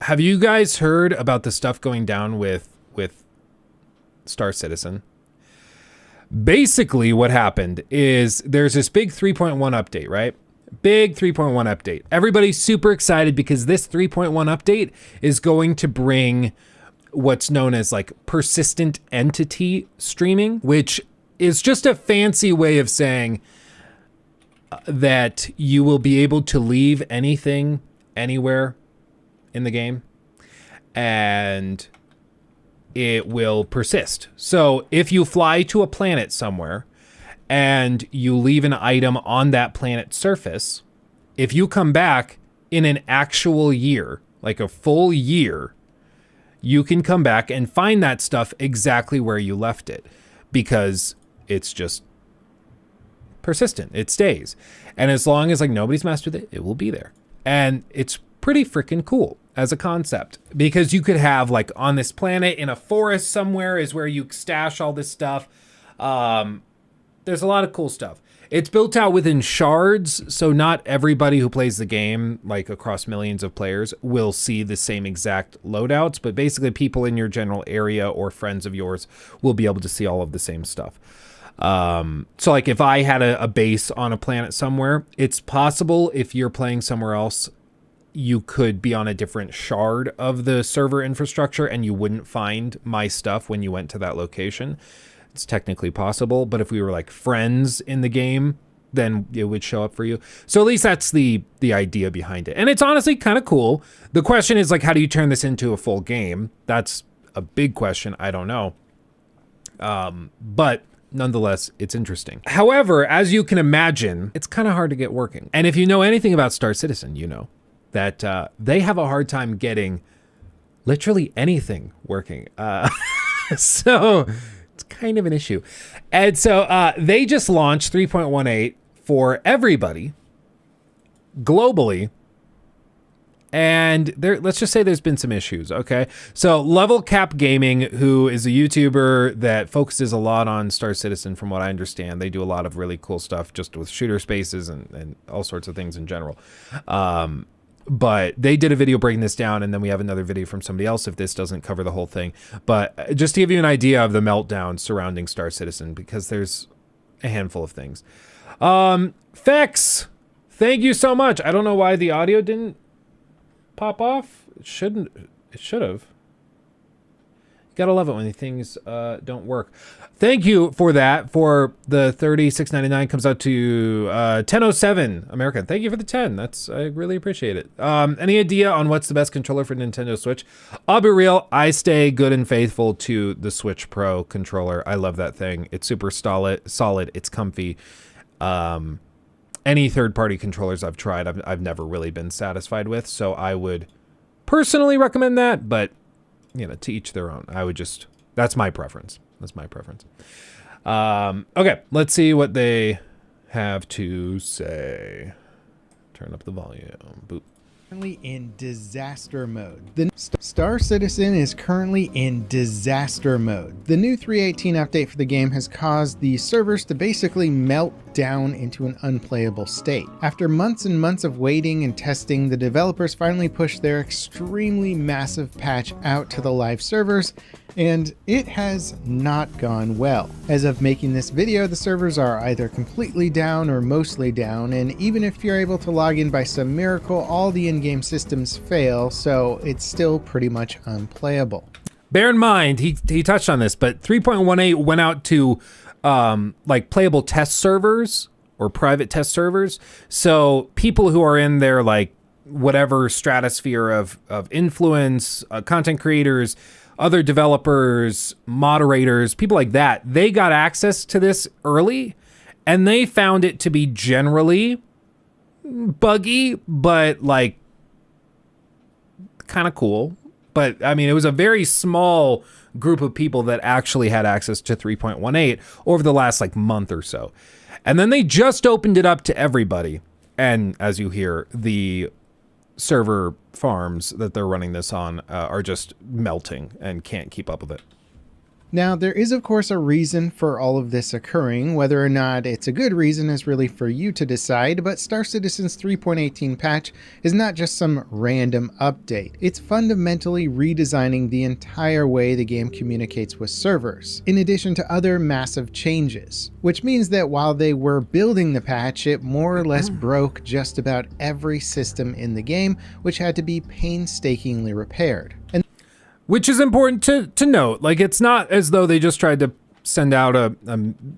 have you guys heard about the stuff going down with Star Citizen? Basically, what happened is there's this big 3.1 update, right? Big 3.1 update. Everybody's super excited because this 3.1 update is going to bring what's known as like persistent entity streaming, which is just a fancy way of saying that you will be able to leave anything, anywhere in the game, and it will persist. So if you fly to a planet somewhere and you leave an item on that planet's surface, if you come back in an actual year, like a full year, you can come back and find that stuff exactly where you left it because it's just persistent. It stays. And as long as like nobody's messed with it, it will be there. And it's pretty freaking cool as a concept because you could have like on this planet in a forest somewhere is where you stash all this stuff. There's a lot of cool stuff. It's built out within shards, so not everybody who plays the game, like across millions of players, will see the same exact loadouts, but basically people in your general area or friends of yours will be able to see all of the same stuff. So like if I had a base on a planet somewhere, it's possible if you're playing somewhere else, you could be on a different shard of the server infrastructure and you wouldn't find my stuff when you went to that location. It's technically possible, but if we were like friends in the game, then it would show up for you. So at least that's the idea behind it. And it's honestly kind of cool. The question is like, how do you turn this into a full game? That's a big question. I don't know. But nonetheless, it's interesting. However, as you can imagine, it's kind of hard to get working. And if you know anything about Star Citizen, you know that they have a hard time getting literally anything working. So it's kind of an issue. And so they just launched 3.18 for everybody globally. And let's just say there's been some issues, okay? So Level Cap Gaming, who is a YouTuber that focuses a lot on Star Citizen, from what I understand, they do a lot of really cool stuff just with shooter spaces and all sorts of things in general. But they did a video breaking this down, and then we have another video from somebody else if this doesn't cover the whole thing. But just to give you an idea of the meltdown surrounding Star Citizen, because there's a handful of things. Fex, thank you so much. I don't know why the audio didn't pop off. It should have. Gotta love it when things don't work. Thank you for that. For the $36.99 comes out to 1007 American. Thank you for the 10. I really appreciate it. Any idea on what's the best controller for Nintendo Switch? I'll be real. I stay good and faithful to the Switch Pro controller. I love that thing. It's super solid. It's comfy. Any third-party controllers I've tried, I've never really been satisfied with. So I would personally recommend that, but you know, to each their own. That's my preference. Okay, let's see what they have to say. Turn up the volume. Boop. Currently in disaster mode. The Star Citizen is currently in disaster mode. The new 3.18 update for the game has caused the servers to basically melt down into an unplayable state. After months and months of waiting and testing, the developers finally pushed their extremely massive patch out to the live servers, and it has not gone well. As of making this video, the servers are either completely down or mostly down, and even if you're able to log in by some miracle, all the in-game systems fail, so it's still pretty much unplayable. Bear in mind, he touched on this, but 3.18 went out to like playable test servers or private test servers. So people who are in their like whatever stratosphere of influence, content creators, other developers, moderators, people like that, they got access to this early and they found it to be generally buggy, but like kind of cool. But I mean, it was a very small group of people that actually had access to 3.18 over the last like month or so. And then they just opened it up to everybody. And as you hear, the server farms that they're running this on are just melting and can't keep up with it. Now, there is, of course, a reason for all of this occurring. Whether or not it's a good reason is really for you to decide, but Star Citizen's 3.18 patch is not just some random update. It's fundamentally redesigning the entire way the game communicates with servers, in addition to other massive changes. Which means that while they were building the patch, it more or less broke just about every system in the game, which had to be painstakingly repaired. And which is important to note. Like, it's not as though they just tried to send out a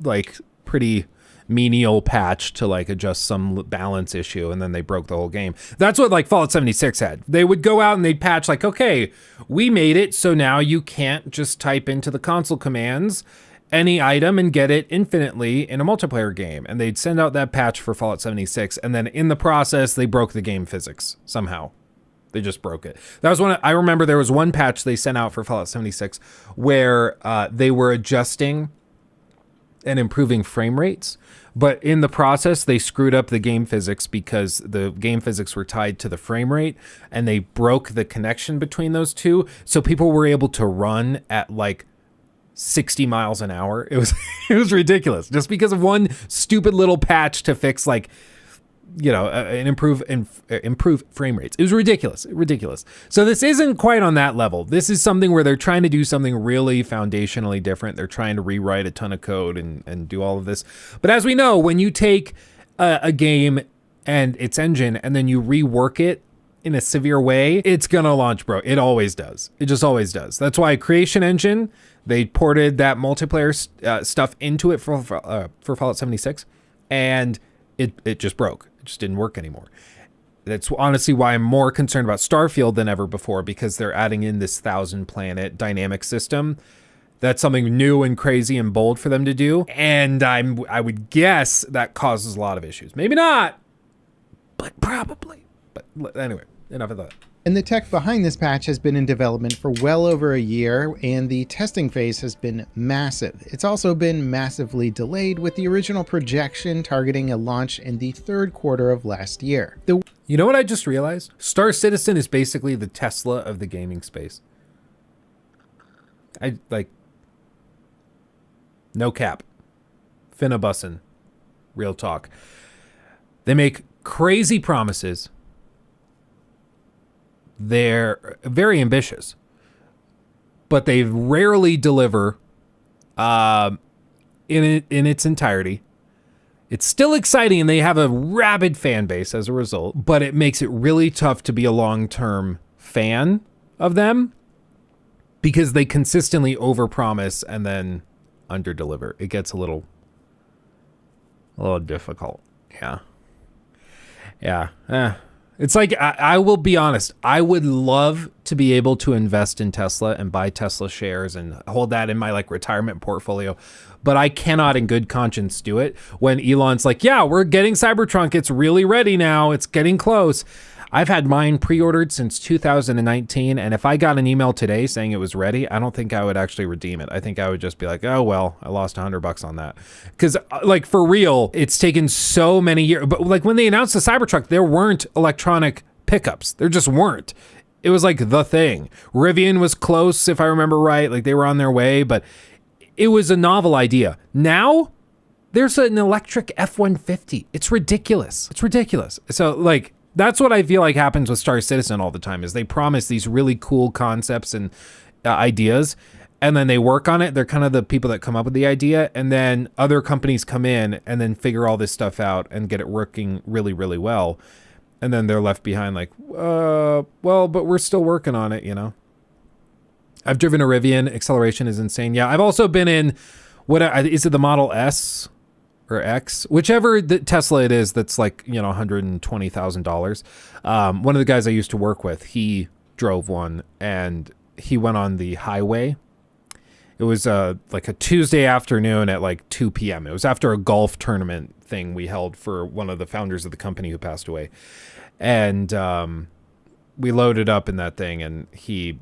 like pretty menial patch to like adjust some balance issue and then they broke the whole game. That's what like Fallout 76 had. They would go out and they'd patch like, okay, we made it so now you can't just type into the console commands any item and get it infinitely in a multiplayer game. And they'd send out that patch for Fallout 76, and then in the process they broke the game physics somehow. They just broke it. That was I remember there was one patch they sent out for Fallout 76 where they were adjusting and improving frame rates, but in the process they screwed up the game physics because the game physics were tied to the frame rate, and they broke the connection between those two. So people were able to run at like 60 miles an hour. It was ridiculous just because of one stupid little patch to fix like, you know, and improve frame rates. It was ridiculous. So this isn't quite on that level. This is something where they're trying to do something really foundationally different. They're trying to rewrite a ton of code and do all of this. But as we know, when you take a game and its engine and then you rework it in a severe way, it's gonna launch broke. It always does. It just always does. That's why Creation Engine, they ported that multiplayer stuff into it for Fallout 76, and it just broke. It just didn't work anymore. That's honestly why I'm more concerned about Starfield than ever before, because they're adding in this 1,000-planet dynamic system. That's something new and crazy and bold for them to do, and I would guess that causes a lot of issues. Maybe not, but probably. But anyway, enough of that. And the tech behind this patch has been in development for well over a year, and the testing phase has been massive. It's also been massively delayed, with the original projection targeting a launch in the third quarter of last year. You know what I just realized? Star Citizen is basically the Tesla of the gaming space. No cap. Finnabussin. Real talk. They make crazy promises. They're very ambitious, but they rarely deliver in its entirety. It's still exciting and they have a rabid fan base as a result, but it makes it really tough to be a long-term fan of them because they consistently overpromise and then underdeliver. It gets a little difficult. Yeah. It's like, I will be honest, I would love to be able to invest in Tesla and buy Tesla shares and hold that in my like retirement portfolio, but I cannot in good conscience do it when Elon's like, yeah, we're getting Cybertruck. It's really ready now. It's getting close. I've had mine pre-ordered since 2019, and if I got an email today saying it was ready, I don't think I would actually redeem it. I think I would just be like, oh, well, I lost $100 on that. Because, like, for real, it's taken so many years. But, like, when they announced the Cybertruck, there weren't electronic pickups. There just weren't. It was, like, the thing. Rivian was close, if I remember right. Like, they were on their way, but it was a novel idea. Now, there's an electric F-150. It's ridiculous. So, like, that's what I feel like happens with Star Citizen all the time, is they promise these really cool concepts and ideas, and then they work on it. They're kind of the people that come up with the idea, and then other companies come in and then figure all this stuff out and get it working really, really well. And then they're left behind like, well, but we're still working on it, you know? I've driven a Rivian. Acceleration is insane. Yeah, I've also been in, is it the Model S? Or X, whichever the Tesla it is, that's like, you know, $120,000. One of the guys I used to work with, he drove one and he went on the highway. It was like a Tuesday afternoon at like 2 p.m. It was after a golf tournament thing we held for one of the founders of the company who passed away. And we loaded up in that thing and he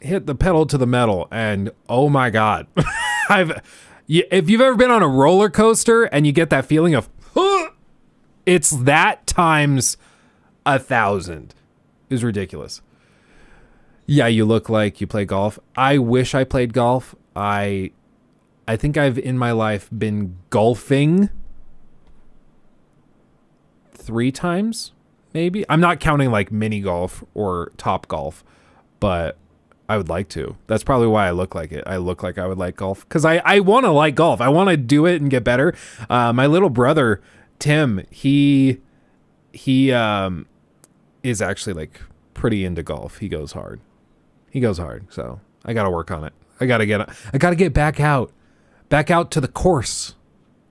hit the pedal to the metal and oh my God, if you've ever been on a roller coaster and you get that feeling of, it's that times 1,000. It was ridiculous. Yeah, you look like you play golf. I wish I played golf. I think I've in my life been golfing 3 times, maybe. I'm not counting like mini golf or top golf, but I would like to. That's probably why I look like it. I look like I would like golf because I want to like golf. I want to do it and get better. My little brother, Tim, he is actually like pretty into golf. He goes hard. So I got to work on it. I got to get back out to the course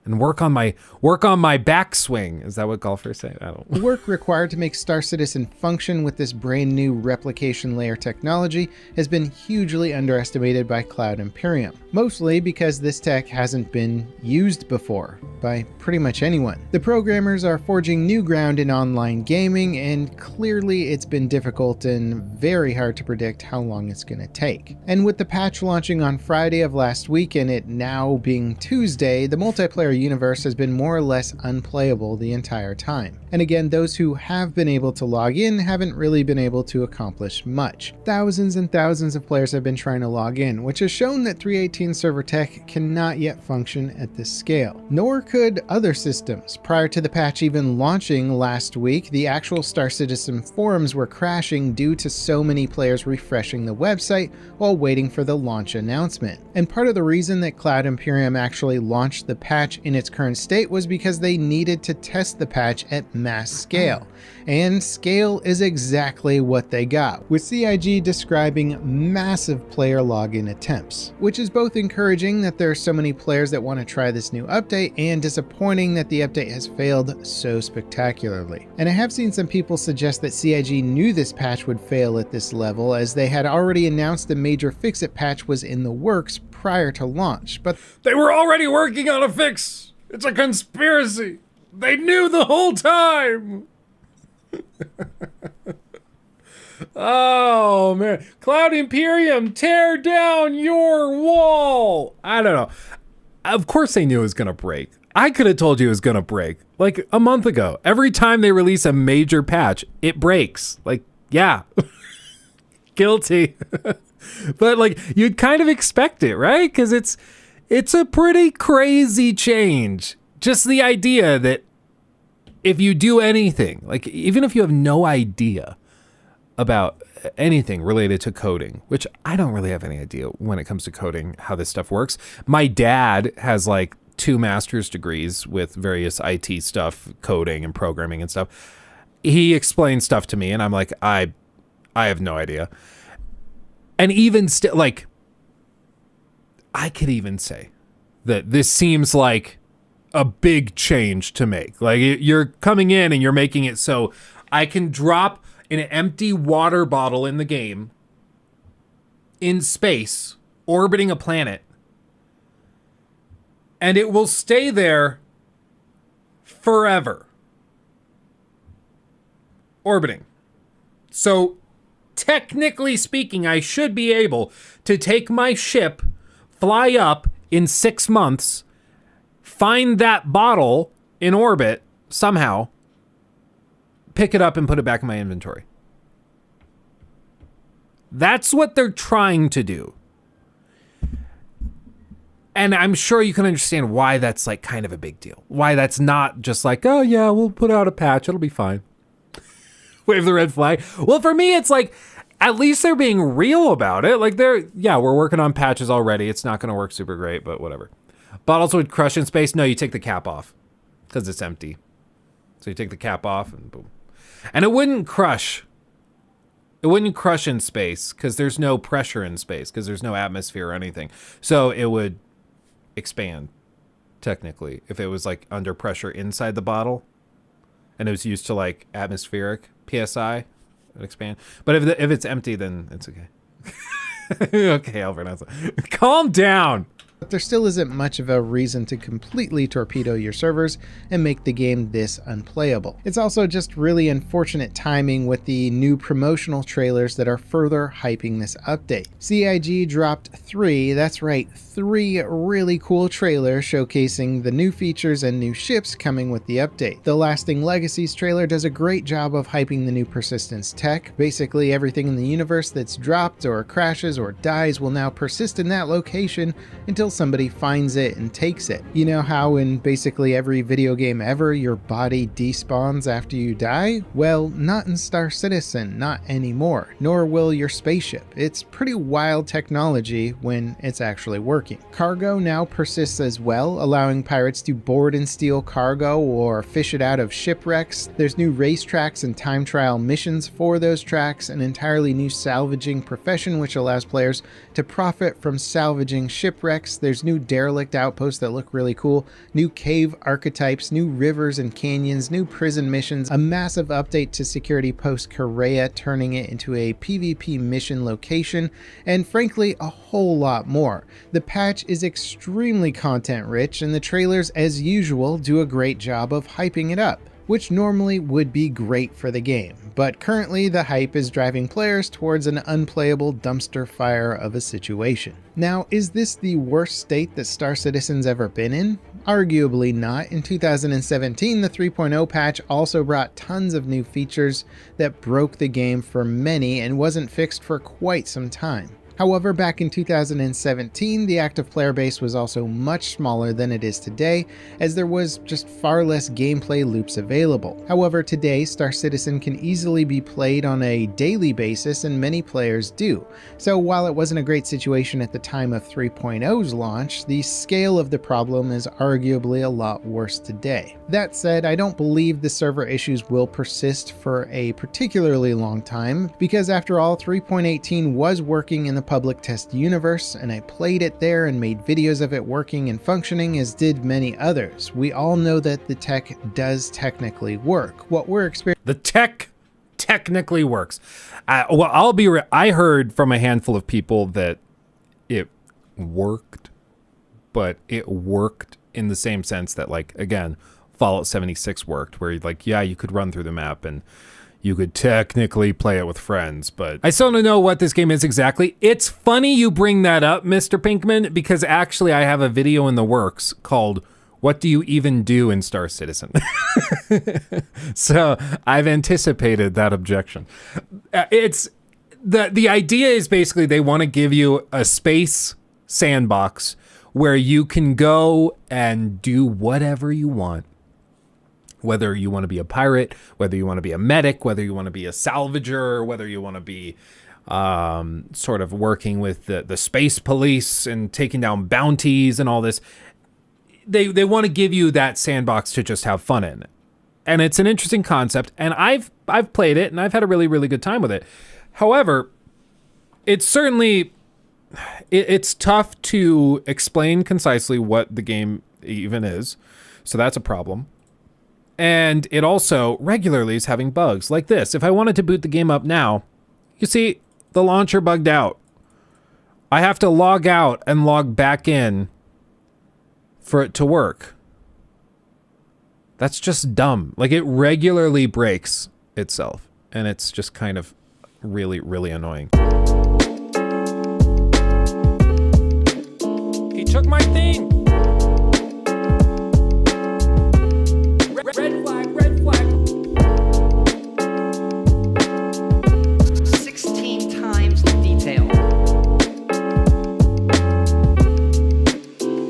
and work on my backswing. Is that what golfers say? I don't know. The work required to make Star Citizen function with this brand new replication layer technology has been hugely underestimated by Cloud Imperium, mostly because this tech hasn't been used before by pretty much anyone. The programmers are forging new ground in online gaming, and clearly it's been difficult and very hard to predict how long it's going to take. And with the patch launching on Friday of last week and it now being Tuesday, the multiplayer universe has been more or less unplayable the entire time. And again, those who have been able to log in haven't really been able to accomplish much. Thousands and thousands of players have been trying to log in, which has shown that 318 server tech cannot yet function at this scale. Nor could other systems. Prior to the patch even launching last week, the actual Star Citizen forums were crashing due to so many players refreshing the website while waiting for the launch announcement. And part of the reason that Cloud Imperium actually launched the patch in its current state was because they needed to test the patch at mass scale. And scale is exactly what they got, with CIG describing massive player login attempts, which is both encouraging that there are so many players that want to try this new update and disappointing that the update has failed so spectacularly. And I have seen some people suggest that CIG knew this patch would fail at this level, as they had already announced a major fix-it patch was in the works prior to launch, but they were already working on a fix. It's a conspiracy. They knew the whole time. Oh man, Cloud Imperium, tear down your wall. I don't know. Of course they knew it was gonna break. I could have told you it was gonna break like a month ago. Every time they release a major patch, it breaks. Like, yeah. Guilty. But like, you'd kind of expect it, right? Because it's a pretty crazy change. Just the idea that if you do anything, like even if you have no idea about anything related to coding, which I don't really have any idea when it comes to coding, how this stuff works. My dad has like 2 master's degrees with various IT stuff, coding and programming and stuff. He explains stuff to me and I'm like, I have no idea. And even still, like, I could even say that this seems like a big change to make. Like, you're coming in and you're making it so I can drop an empty water bottle in the game in space, orbiting a planet, and it will stay there forever. Orbiting. So, technically speaking, I should be able to take my ship, fly up in 6 months, find that bottle in orbit somehow, pick it up and put it back in my inventory. That's what they're trying to do. And I'm sure you can understand why that's like kind of a big deal. Why that's not just like, oh yeah, we'll put out a patch, it'll be fine. Wave the red flag. Well, for me, it's like, at least they're being real about it. Like we're working on patches already. It's not going to work super great, but whatever. Bottles would crush in space. No, you take the cap off because it's empty. So you take the cap off and boom. And it wouldn't crush. It wouldn't crush in space because there's no pressure in space because there's no atmosphere or anything. So it would expand technically if it was like under pressure inside the bottle and it was used to like atmospheric PSI, it would expand. But if it's empty, then it's okay. Okay, Albert, calm down. there still isn't much of a reason to completely torpedo your servers and make the game this unplayable. It's also just really unfortunate timing with the new promotional trailers that are further hyping this update. CIG dropped that's right, 3 really cool trailers showcasing the new features and new ships coming with the update. The Lasting Legacies trailer does a great job of hyping the new persistence tech. Basically everything in the universe that's dropped or crashes or dies will now persist in that location until somebody finds it and takes it. You know how in basically every video game ever your body despawns after you die? Well, not in Star Citizen, not anymore, nor will your spaceship. It's pretty wild technology when it's actually working. Cargo now persists as well, allowing pirates to board and steal cargo or fish it out of shipwrecks. There's new racetracks and time trial missions for those tracks, an entirely new salvaging profession which allows players to profit from salvaging shipwrecks. There's new derelict outposts that look really cool, new cave archetypes, new rivers and canyons, new prison missions, a massive update to security post Korea, turning it into a PvP mission location, and frankly a whole lot more. The patch is extremely content rich, and the trailers as usual do a great job of hyping it up, which normally would be great for the game, but currently the hype is driving players towards an unplayable dumpster fire of a situation. Now, is this the worst state that Star Citizen's ever been in? Arguably not. In 2017, the 3.0 patch also brought tons of new features that broke the game for many and wasn't fixed for quite some time. However, back in 2017, the active player base was also much smaller than it is today, as there was just far less gameplay loops available. However, today, Star Citizen can easily be played on a daily basis, and many players do. So while it wasn't a great situation at the time of 3.0's launch, the scale of the problem is arguably a lot worse today. That said, I don't believe the server issues will persist for a particularly long time, because after all, 3.18 was working in the public test universe, and I played it there and made videos of it working and functioning, as did many others. We all know that the tech does technically work. What we're experiencing— The tech technically works. Well, I heard from a handful of people that it worked, but it worked in the same sense that, like, again, Fallout 76 worked, where like, yeah, you could run through the map and you could technically play it with friends, but I still don't know what this game is exactly. It's funny you bring that up, Mr. Pinkman, because actually I have a video in the works called "What Do You Even Do in Star Citizen?" So I've anticipated that objection. It's the idea is basically they want to give you a space sandbox where you can go and do whatever you want. Whether you want to be a pirate, whether you want to be a medic, whether you want to be a salvager, whether you want to be sort of working with the space police and taking down bounties and all this. They want to give you that sandbox to just have fun in. And it's an interesting concept, and I've played it and I've had a really, really good time with it. However, it's certainly it's tough to explain concisely what the game even is. So that's a problem. And it also regularly is having bugs like this. If I wanted to boot the game up now, you see the launcher bugged out. I have to log out and log back in for it to work. That's just dumb. Like, it regularly breaks itself, and it's just kind of really, really annoying.